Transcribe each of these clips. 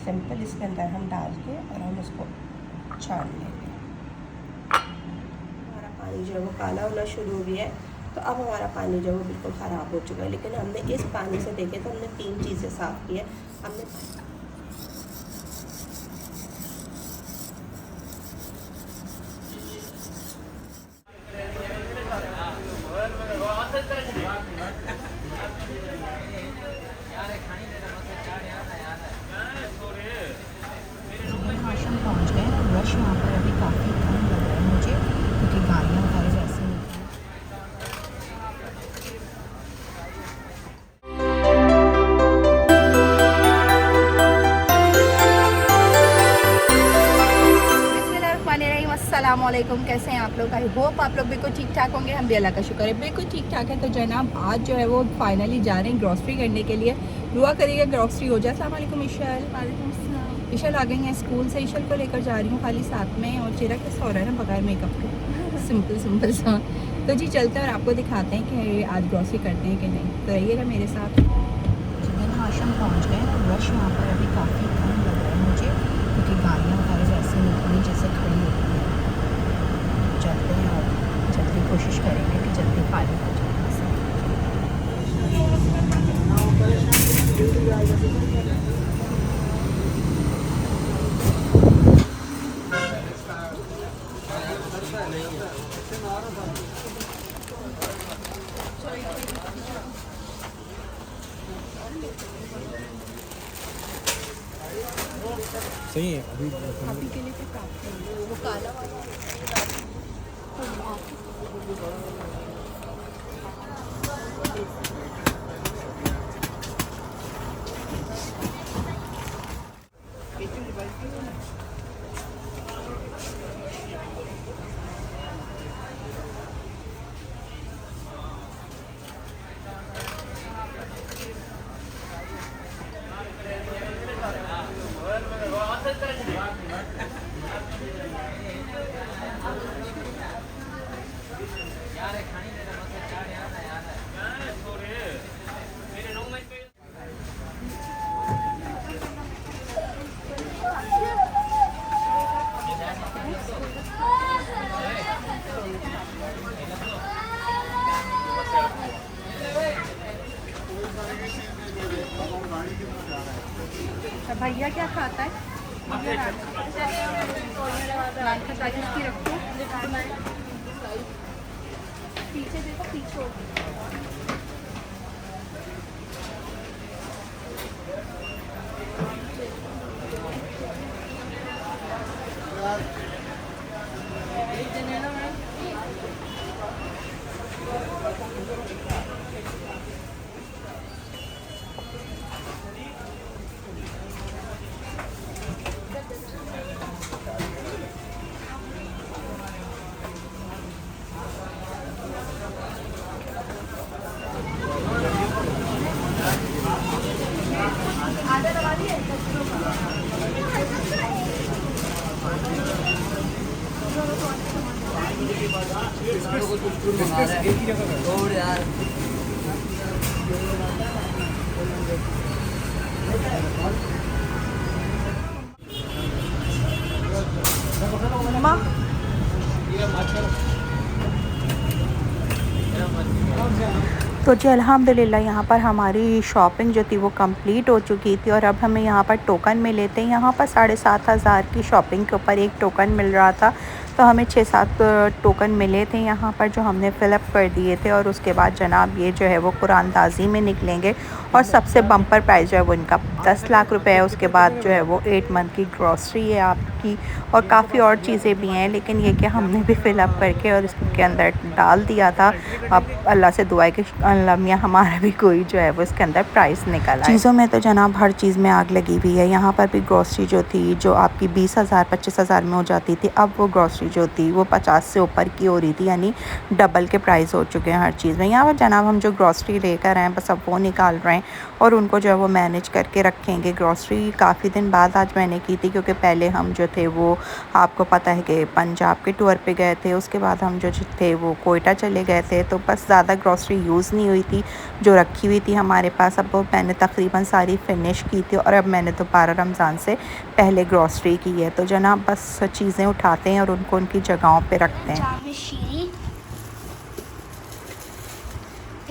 Simple इसके अंदर हम डाल के और हम उसको छान लेंगे। हमारा पानी जो है वो काला होना शुरू हो गया है, तो अब हमारा पानी जो है वो बिल्कुल ख़राब हो चुका है। लेकिन हमने इस पानी से देखे तो हमने 3 चीज़ें साफ़ की है। हमने आश्रम पहुंच गए और रश यहाँ पर अभी काफ़ी कम लग रहा है मुझे, क्योंकि गाड़ियाँ वगैरह वैसे नहीं हैं। अस्सलामुअलैकुम, कैसे हैं आप लोग? आई होप आप लोग बिल्कुल ठीक ठाक होंगे। हम भी अल्लाह का शुक्र है बिल्कुल ठीक ठाक है। तो जनाब आज जो है वो फाइनली जा रहे हैं ग्रॉसरी करने के लिए। दुआ करिएगा ग्रॉसरी हो जाए। अस्सलाम वालेकुम ईशल। ईशल आ गई हैं स्कूल से। ईशल को लेकर जा रही हूँ खाली साथ में, और चेहरा कैसा हो रहा है ना बगैर मेकअप के, सिंपल सा। तो जी चलते हैं और आपको दिखाते हैं कि आज ग्रॉसरी करते हैं कि नहीं। तो रहिएगा मेरे साथ। जितने आश्रम पहुँच गए और रश यहाँ पर अभी काफ़ी कम लग रहा है मुझे, क्योंकि गाड़ियाँ वगैरह वैसे नहीं जैसे खड़ी होती हैं। चलते हैं और जल्दी कोशिश करेंगे कि जल्दी खाली हो जाए। सही है अभी के लिए तो काफ़ी है वो काला वाला। भैया क्या खाता है? नान का साइज की रखो। पीछे देखो, पीछे हो। तो जी अल्हम्दुलिल्लाह यहाँ पर हमारी शॉपिंग जो थी वो कंप्लीट हो चुकी थी, और अब हमें यहाँ पर टोकन मिले थे। यहाँ पर 7,500 की शॉपिंग के ऊपर एक टोकन मिल रहा था, तो हमें 6-7 टोकन मिले थे यहाँ पर, जो हमने फ़िलअप कर दिए थे। और उसके बाद जनाब ये जो है वो कुरानदाजी में निकलेंगे, और सबसे बम्पर प्राइस जो है वो इनका 10 लाख रुपए है। उसके बाद जो है वो 8 मंथ की ग्रॉसरी है आपकी, और काफ़ी और चीज़ें भी हैं, लेकिन ये कि हमने भी फ़िलअप करके और इसके अंदर डाल दिया था। अब अल्लाह से दुआ है कि अल्लाह मियाँ हमारा भी कोई जो है वो इसके अंदर प्राइस निकल आए। चीज़ों में तो जनाब हर चीज़ में आग लगी हुई है। यहाँ पर भी ग्रॉसरी जो थी, जो आपकी 20,000 25,000 में हो जाती थी, अब वो ग्रॉसरी जो थी वो 50 से ऊपर की हो रही थी, यानी डबल के प्राइस हो चुके हैं हर चीज़ में। यहाँ पर जनाब हम जो ग्रॉसरी लेकर आए बस अब वो निकाल रहे हैं, और उनको जो है वो मैनेज करके रखेंगे। ग्रॉसरी काफ़ी दिन बाद आज मैंने की थी, क्योंकि पहले हम जो थे वो आपको पता है कि पंजाब के टूर पे गए थे, उसके बाद हम जो थे वो कोयटा चले गए थे, तो बस ज़्यादा ग्रॉसरी यूज़ नहीं नहीं हुई थी जो रखी हुई थी हमारे पास। अब वो मैंने तकरीबन सारी फिनिश की थी और अब मैंने दोबारा रमज़ान से पहले ग्रॉसरी की है। तो जनाब बस चीज़ें उठाते हैं और उनको उनकी जगहों पे रखते हैं।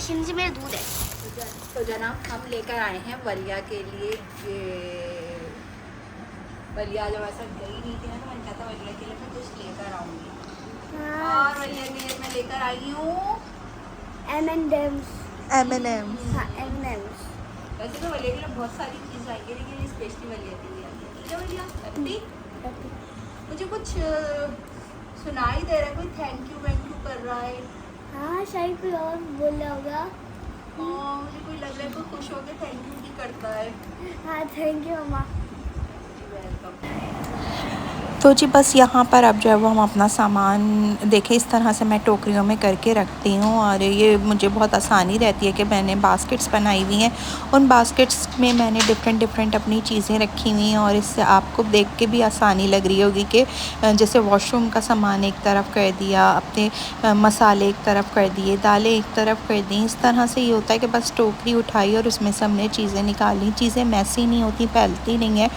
से मेरा दूध है। तो जनाब हम लेकर आए हैं वलिया के लिए ये वलिया जब ऐसा गई नहीं थी ना तो मैंने कहा था वलिया के लिए मैं कुछ लेकर आऊँगी और वलिया के लिए मैं लेकर आई हूँ M&M's। M&M's। हाँ M&M's। वैसे तो वलिया के लिए बहुत सारी चीज़ आई है लेकिन स्पेशली वलिया के लिए आई है। ठीक है वलिया मुझे कुछ सुनाई दे रहा है, कोई थैंक यू कर रहा है। हाँ शायद कोई और बोल रहा होगा। मुझे कोई लग रहा है कोई खुश होकर थैंक यू भी करता है। हाँ थैंक यू मम्मा। तो जी बस यहाँ पर अब जो है वो हम अपना सामान देखें इस तरह से मैं टोकरियों में करके रखती हूँ और ये मुझे बहुत आसानी रहती है कि मैंने बास्केट्स बनाई हुई हैं। उन बास्केट्स में मैंने डिफरेंट अपनी चीज़ें रखी हुई हैं और इससे आपको देख के भी आसानी लग रही होगी कि जैसे वॉशरूम का सामान एक तरफ कर दिया, अपने मसाले एक तरफ कर दिए, दालें एक तरफ कर दी। इस तरह से ये होता है कि बस टोकरी उठाई और उसमें से हमने चीज़ें निकाली। चीज़ें मैसी नहीं होती, फैलती नहीं है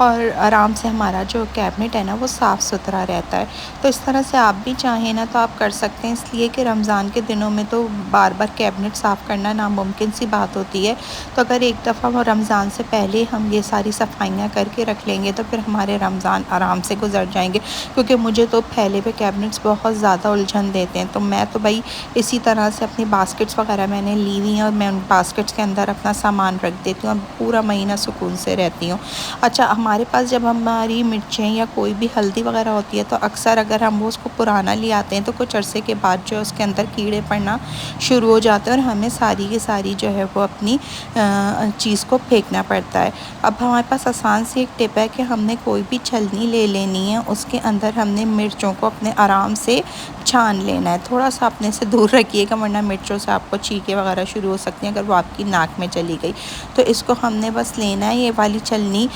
और आराम से हमारा जो कैबिनेट है ना वो साफ़ सुथरा रहता है। तो इस तरह से आप भी चाहें ना तो आप कर सकते हैं, इसलिए कि रमज़ान के दिनों में तो बार बार कैबिनेट साफ़ करना नामुमकिन सी बात होती है। तो अगर एक दफ़ा वो रमज़ान से पहले हम ये सारी सफाइयाँ करके रख लेंगे तो फिर हमारे रमज़ान आराम से गुजर जाएंगे। क्योंकि मुझे तो फैले हुए कैबिनेट्स बहुत ज़्यादा उलझन देते हैं। तो मैं तो भाई इसी तरह से अपनी बास्केट्स वगैरह मैंने ली हुई हैं और मैं उन बास्केट्स के अंदर अपना सामान रख देती हूँ और पूरा महीना सुकून से रहती हूँ। अच्छा, हमारे पास जब हमारी मिर्चें या कोई भी हल्दी वगैरह होती है तो अक्सर अगर हम वो उसको पुराना ले आते हैं तो कुछ अरसे के बाद जो है उसके अंदर कीड़े पड़ना शुरू हो जाते हैं और हमें सारी की सारी जो है वो अपनी चीज़ को फेंकना पड़ता है। अब हमारे पास आसान सी एक टिप है कि हमने कोई भी छलनी ले लेनी है, उसके अंदर हमने मिर्चों को अपने आराम से छान लेना है। थोड़ा सा अपने से दूर रखिएगा वरना मिर्चों से आपको छींकें वगैरह शुरू हो सकती हैं अगर वो आपकी नाक में चली गई। तो इसको हमने बस लेना है। ये वाली छलनी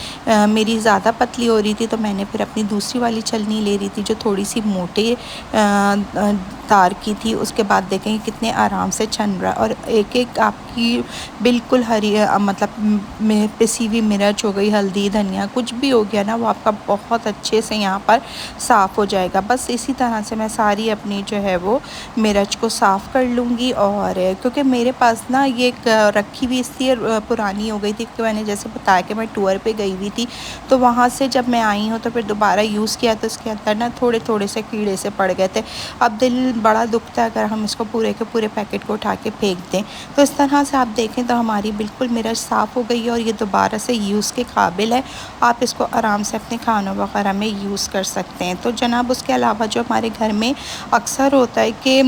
मेरी ज़्यादा पतली हो रही थी तो मैंने फिर अपनी दूसरी वाली छलनी ले रही थी जो थोड़ी सी मोटे तार की थी। उसके बाद देखें कितने आराम से छन रहा है और एक एक आपकी बिल्कुल हरी मतलब पिसी हुई मिर्च हो गई, हल्दी, धनिया कुछ भी हो गया ना वो आपका बहुत अच्छे से यहाँ पर साफ़ हो जाएगा। बस इसी तरह से मैं सारी अपनी जो है वो मिर्च को साफ़ कर लूँगी। और क्योंकि मेरे पास ना ये रखी हुई इसलिए पुरानी हो गई थी क्योंकि मैंने जैसे बताया कि मैं टूर पे गई हुई थी तो वहाँ से जब मैं आई हूँ तो फिर दोबारा यूज़ किया तो इसके अंदर ना थोड़े थोड़े से कीड़े से पड़ गए थे। अब दिल बड़ा दुखता है अगर हम इसको पूरे के पूरे पैकेट को उठा के फेंक दें। तो इस तरह से आप देखें तो हमारी बिल्कुल मिर्च साफ़ हो गई है और ये दोबारा से यूज़ के काबिल है। आप इसको आराम से अपने खानों वगैरह में यूज़ कर सकते हैं। तो जनाब उसके अलावा जो हमारे घर में अक्सर होता है कि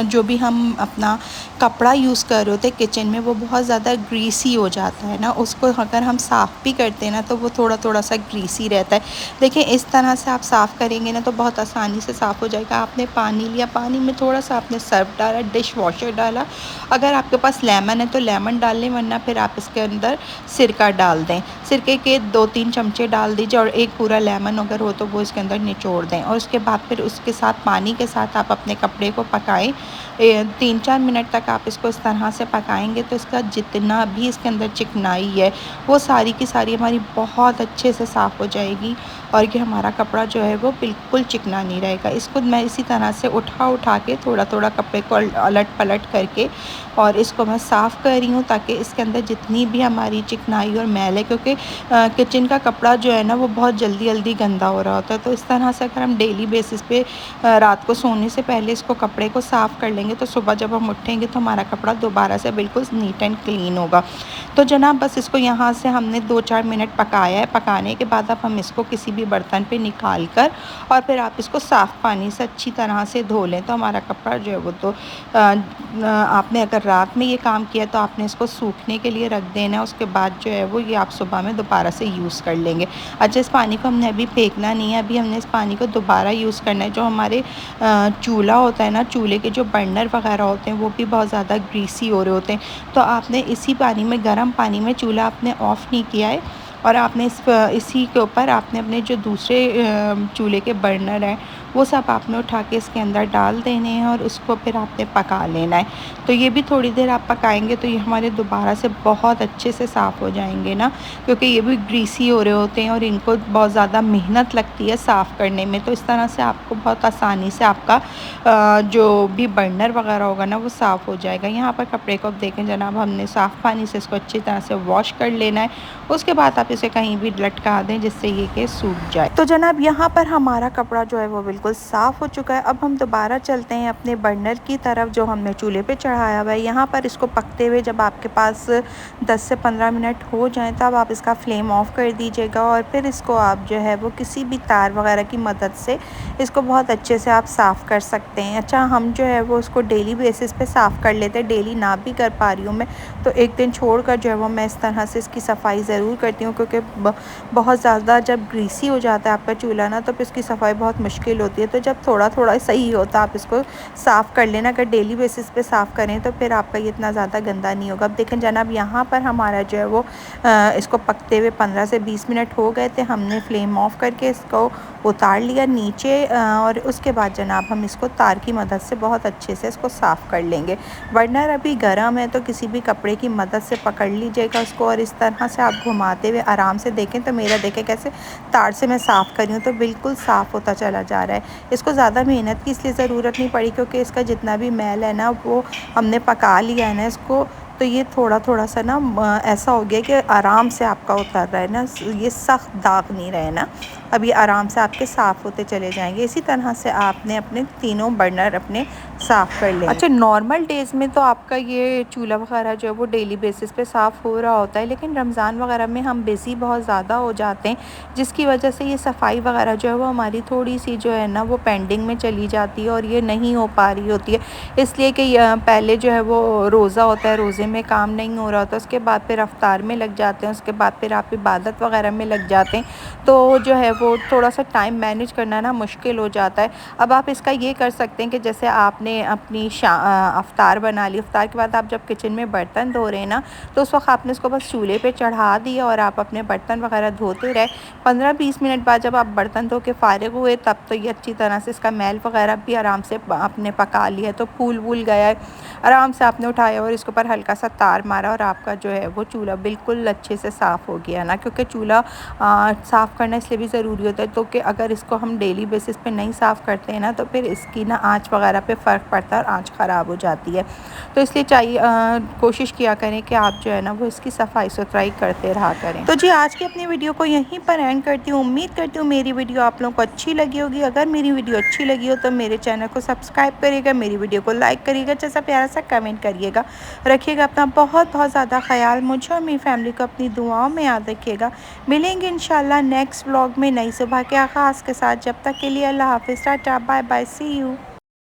जो भी हम अपना कपड़ा यूज़ कर रहे होते हैं किचन में वो बहुत ज़्यादा ग्रीसी हो जाता है ना, उसको अगर हम साफ़ भी करते हैं ना तो वो थोड़ा थोड़ा सा ग्रीसी रहता है। देखिए इस तरह से आप साफ़ करेंगे ना तो बहुत आसानी से साफ़ हो जाएगा। आपने पानी लिया, पानी में थोड़ा सा आपने सर्फ डाला, डिश वॉशर डाला, अगर आपके पास लेमन है तो लेमन डाल लें वरना फिर आप इसके अंदर सिरका डाल दें। सिरके के 2-3 चमचे डाल दीजिए और एक पूरा लेमन अगर हो तो वो इसके अंदर निचोड़ दें और उसके बाद फिर उसके साथ पानी के साथ आप अपने कपड़े को पकाएं। 3-4 मिनट तक आप इसको इस तरह से पकाएंगे तो इसका जितना भी इसके अंदर चिकनाई है वो सारी की सारी हमारी बहुत अच्छे से साफ़ हो जाएगी और ये हमारा कपड़ा जो है वो बिल्कुल चिकना नहीं रहेगा। इसको मैं इसी तरह से उठा के थोड़ा थोड़ा कपड़े को अलट पलट करके और इसको मैं साफ़ कर रही हूँ ताकि इसके अंदर जितनी भी हमारी चिकनाई और मैल है, क्योंकि किचन का कपड़ा जो है ना वो बहुत जल्दी गंदा हो रहा होता है। तो इस तरह से अगर हम डेली बेसिस पे रात को सोने से पहले इसको कपड़े को साफ़ कर लेंगे तो सुबह जब हम उठेंगे तो हमारा कपड़ा दोबारा से बिल्कुल नीट एंड क्लीन होगा। तो जनाब बस इसको यहाँ से हमने 2-4 मिनट पकाया है। पकाने के बाद अब हम इसको किसी भी बर्तन पे निकाल कर और फिर आप इसको साफ़ पानी से अच्छी तरह से धो लें तो हमारा कपड़ा जो है वो तो आपने अगर रात में ये काम किया तो आपने इसको सूखने के लिए रख देना है। उसके बाद जो है वो ये आप सुबह में दोबारा से यूज़ कर लेंगे। अच्छा, इस पानी को हमने अभी फेंकना नहीं है, अभी हमने इस पानी को दोबारा यूज़ करना है। जो हमारे चूल्हा होता है ना, चूल्हे के जो बर्नर वगैरह होते हैं वो भी बहुत ज़्यादा ग्रीसी हो रहे होते हैं। तो आपने इसी पानी में, गर्म पानी में चूल्हा आपने ऑफ़ नहीं किया है और आपने इसी के ऊपर आपने अपने जो दूसरे चूल्हे के बर्नर हैं वो सब आपने उठा के इसके अंदर डाल देने हैं और उसको फिर आपने पका लेना है। तो ये भी थोड़ी देर आप पकाएंगे तो ये हमारे दोबारा से बहुत अच्छे से साफ़ हो जाएंगे ना, क्योंकि ये भी ग्रीसी हो रहे होते हैं और इनको बहुत ज़्यादा मेहनत लगती है साफ़ करने में। तो इस तरह से आपको बहुत आसानी से आपका जो भी बर्नर वगैरह होगा ना वो साफ़ हो जाएगा। यहाँ पर कपड़े को अब देखें जनाब, हमने साफ़ पानी से इसको अच्छी तरह से वॉश कर लेना है। उसके बाद आप इसे कहीं भी लटका दें जिससे ये कि सूख जाए। तो जनाब यहाँ पर हमारा कपड़ा जो है वो बिल्कुल साफ़ हो चुका है। अब हम दोबारा चलते हैं अपने बर्नर की तरफ जो हमने चूल्हे पे चढ़ाया हुआ है। यहाँ पर इसको पकते हुए जब आपके पास 10 से 15 मिनट हो जाएं तब आप इसका फ्लेम ऑफ कर दीजिएगा और फिर इसको आप जो है वो किसी भी तार वगैरह की मदद से इसको बहुत अच्छे से आप साफ़ कर सकते हैं। अच्छा, हम जो है वो उसको डेली बेसिस पे साफ़ कर लेते हैं। डेली ना भी कर पा रही हूँ मैं तो एक दिन छोड़कर जो है वो मैं इस तरह से इसकी सफाई ज़रूर करती हूँ, क्योंकि बहुत ज़्यादा जब ग्रीसी हो जाता है आपका चूल्हा ना तो फिर इसकी सफाई बहुत मुश्किल होती है। तो जब थोड़ा थोड़ा सही होता आप इसको साफ़ कर लेना। अगर डेली बेसिस पे साफ़ करें तो फिर आपका ये इतना ज़्यादा गंदा नहीं होगा। अब देखें जनाब, यहाँ पर हमारा जो है वो इसको पकते हुए 15 से 20 मिनट हो गए थे। हमने फ्लेम ऑफ करके इसको उतार लिया नीचे और उसके बाद जनाब हम इसको तार की मदद से बहुत अच्छे से इसको साफ़ कर लेंगे। बर्नर अभी गर्म है तो किसी भी कपड़े की मदद से पकड़ लीजिएगा उसको और इस तरह से आप घुमाते हुए आराम से देखें। तो मेरा देखें कैसे तार से मैं साफ़ कर रही हूँ तो बिल्कुल साफ़ होता चला जा रहा है। इसको ज़्यादा मेहनत की इसलिए ज़रूरत नहीं पड़ी क्योंकि इसका जितना भी मैल है ना वो हमने पका लिया है ना इसको। तो ये थोड़ा थोड़ा सा ना ऐसा हो गया कि आराम से आपका उतर रहा है ना, ये सख्त दाग नहीं रहे ना, अब ये आराम से आपके साफ़ होते चले जाएंगे। इसी तरह से आपने अपने तीनों बर्नर अपने साफ़ कर लें। अच्छा, नॉर्मल डेज़ में तो आपका ये चूल्हा वगैरह जो है वो डेली बेसिस पे साफ़ हो रहा होता है, लेकिन रमज़ान वगैरह में हम बिज़ी बहुत ज़्यादा हो जाते हैं जिसकी वजह से ये सफाई वगैरह जो है वो हमारी थोड़ी सी जो है ना वो पेंडिंग में चली जाती है और ये नहीं हो पा रही होती है। इसलिए कि पहले जो है वो रोज़ा होता है, रोज़े में काम नहीं हो रहा होता, उसके बाद फिर अफ्तार में लग जाते हैं, उसके बाद फिर आप इबादत वगैरह में लग जाते हैं, तो जो है वो थोड़ा सा टाइम मैनेज करना ना मुश्किल हो जाता है। अब आप इसका ये कर सकते हैं कि जैसे आपने अपनी अफ्तार बना ली, अफ्तार के बाद आप जब किचन में बर्तन धो रहे हैं ना तो उस वक्त आपने इसको बस चूल्हे पे चढ़ा दिया और आप अपने बर्तन वगैरह धोते रहे। 15-20 मिनट बाद जब आप बर्तन धो के फ़ारिग हुए तब तो ये अच्छी तरह से इसका मैल वगैरह भी आराम से आपने पका लिया है, तो फूल वूल गया है, आराम से आपने उठाया और इसके ऊपर हल्का सा तार मारा और आपका जो है वो चूल्हा बिल्कुल अच्छे से साफ़ हो गया ना। क्योंकि चूल्हा साफ़ करना इसलिए भी ज़रूरी होता है तो कि अगर इसको हम डेली बेसिस पे नहीं साफ़ करते हैं ना तो फिर इसकी ना आँच वगैरह पे फ़र्क पड़ता है और आँच ख़राब हो जाती है। तो इसलिए चाहिए कोशिश किया करें कि आप जो है ना वो इसकी सफाई सुथराई करते रहा करें। तो जी आज की अपनी वीडियो को यहीं पर एंड करती हूँ। उम्मीद करती हूँ मेरी वीडियो आप लोगों को अच्छी लगी होगी। अगर मेरी वीडियो अच्छी लगी हो तो मेरे चैनल को सब्सक्राइब करिएगा, मेरी वीडियो को लाइक करिएगा, जैसा प्यारा सा कमेंट करिएगा। रखिएगा अपना बहुत बहुत ज़्यादा ख्याल, मुझे और मेरी फैमिली को अपनी दुआओं में याद रखिएगा। मिलेंगे इंशाल्लाह नेक्स्ट व्लॉग में नई सुबह के आगाज़ के साथ। जब तक के लिए अल्लाह हाफ़िज़, tata bye bye, see you.